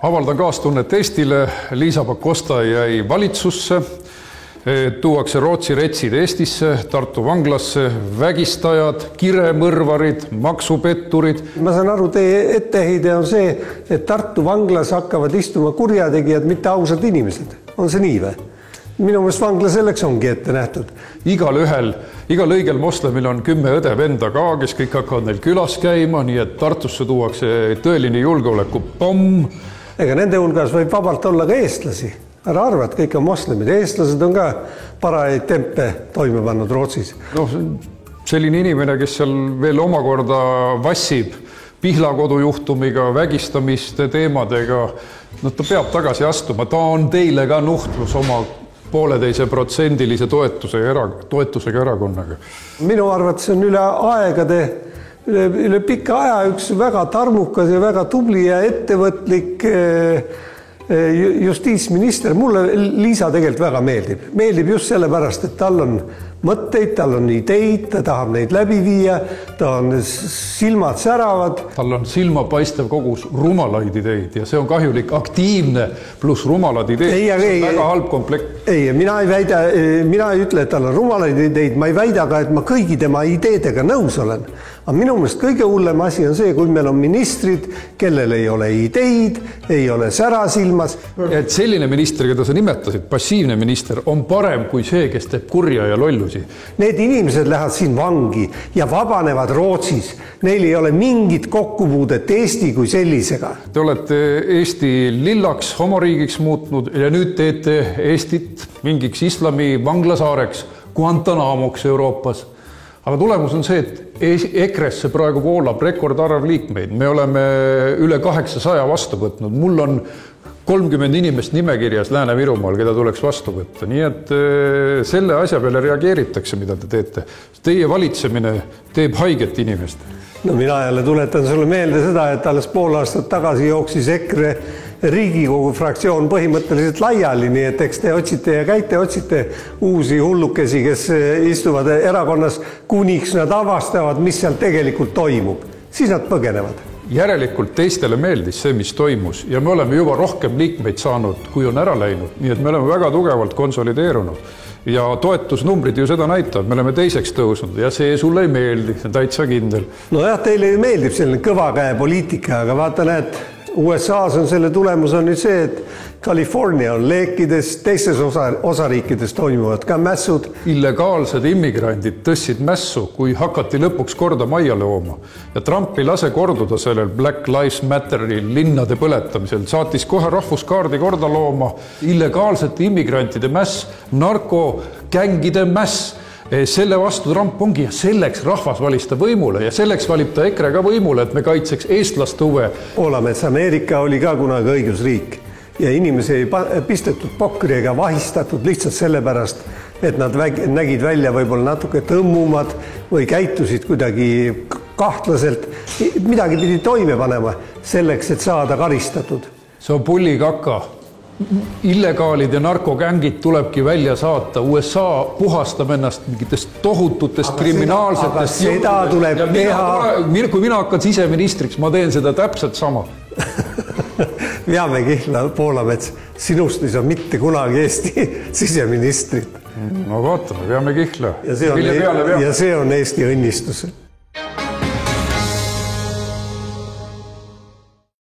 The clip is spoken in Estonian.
Avaldan kaastunnet Eestile. Liisa Pakosta jäi valitsusse. Tuuakse Rootsi retsid Eestisse, Tartu vanglasse, vägistajad, kiremõrvarid, maksupetturid. Ma saan aru, teie etteheide on see, et Tartu vanglas hakkavad istuma kurjategijad, mitte ausad inimesed. On see nii või? Minu meelest vangla selleks ongi ette nähtud. Igal õigel moslemil on 10 õde-venda ka, kes kõik hakkavad neil külas käima, nii et Tartusse tuuakse tõeline julgeolekupomm. Ega nende hulgas võib vabalt olla ka eestlasi. Ära arva, et kõik on moslemid. Eestlased on ka parajaid tempe toime pannud Rootsis. Selline inimene, kes seal veel omakorda vassib Pihlakodu juhtumiga, vägistamiste teemadega, ta peab tagasi astuma. Ta on teile ka nuhtlus oma 1,5% toetusega erakonnaga. Minu arvates on üle pika aja üks väga tarmukas ja väga tubli ja ettevõtlik justiitsminister. Mulle Liisa tegelikult väga meeldib. Meeldib just sellepärast, et tal on mõtteid, tal on ideid, ta tahab neid läbi viia, ta on silmad säravad. Tal on silmapaistev kogus rumalaid ideid ja see on kahjulik aktiivne pluss rumalad ideid. See on väga halb komplekt. Ei, mina ei ütle, et tal on rumalaid ideid, ma ei väida ka, et ma kõigi tema ideedega nõus olen. Aga minu meelest kõige hullem asi on see, kui meil on ministrid, kellel ei ole ideid, ei ole sära silmas. Et selline minister, keda sa nimetasid, passiivne minister, on parem kui see, kes teeb kurja ja lollusi. Need inimesed lähevad siin vangi ja vabanevad Rootsis. Neil ei ole mingit kokkupuudet Eesti kui sellisega. Te olete Eesti lillaks, homoriigiks muutnud ja nüüd teete Eestit mingiks islami vanglasaareks, Guantanamoks Euroopas. Aga tulemus on see, et EKRE-sse praegu voolab rekordarv liikmeid. Me oleme üle 800 vastu võtnud. Mul on 30 inimest nimekirjas Lääne-Virumaal, keda tuleks vastu võtta. Nii et selle asja peale reageeritakse, mida te teete. Teie valitsemine teeb haiget inimest. No mina jälle tuletan sulle meelde seda, et alles pool aastat tagasi jooksis EKRE Riigikogu fraktsioon põhimõtteliselt laiali, nii et eks te otsite ja otsite uusi hullukesi, kes istuvad erakonnas, kuniks nad avastavad, mis seal tegelikult toimub. Siis nad põgenevad. Järelikult teistele meeldis see, mis toimus ja me oleme juba rohkem liikmeid saanud, kui on ära läinud. Nii et me oleme väga tugevalt konsolideerunud ja toetusnumbrid ju seda näitavad. Me oleme teiseks tõusnud ja see sulle ei meeldi, see on täitsa kindel. No jah, teile ju meeldib selline kõva käe poliitika, aga vaata näed, USA-s on selle tulemus on nüüd see, et California on leekides, teistes osariikides toimuvad ka mässud. Illegaalsed immigrandid tõssid mässu, kui hakati lõpuks korda majja looma. Ja Trump ei lase korduda sellel Black Lives Matteri linnade põletamisel. Saatis kohe rahvuskaardi korda looma, illegaalsete immigrantide mäss, narkokängide mäss. Selle vastu Trump ongi ja selleks rahvas valis ta võimule ja selleks valib ta EKRE ka võimule, et me kaitseks eestlaste huve. Poolamets Ameerika oli ka kunagi õigusriik ja inimesi ei pistetud pokri ega vahistatud lihtsalt sellepärast, et nad nägid välja võib-olla natuke tõmmumad või käitusid kuidagi kahtlaselt. Midagi pidi toime panema selleks, et saada karistatud. See on pullikaka. Illegaalid ja narkokängid tulebki välja saata. USA puhastab ennast mingitest tohututest kriminaalsetest. Aga seda tuleb teha. Kui mina hakkan siseministriks, ma teen seda täpselt sama. Veame Kihla, Poolamets, sinust ei saa mitte kunagi Eesti siseministrit. No vaatame, veame Kihla. Ja see on Eesti õnnistus.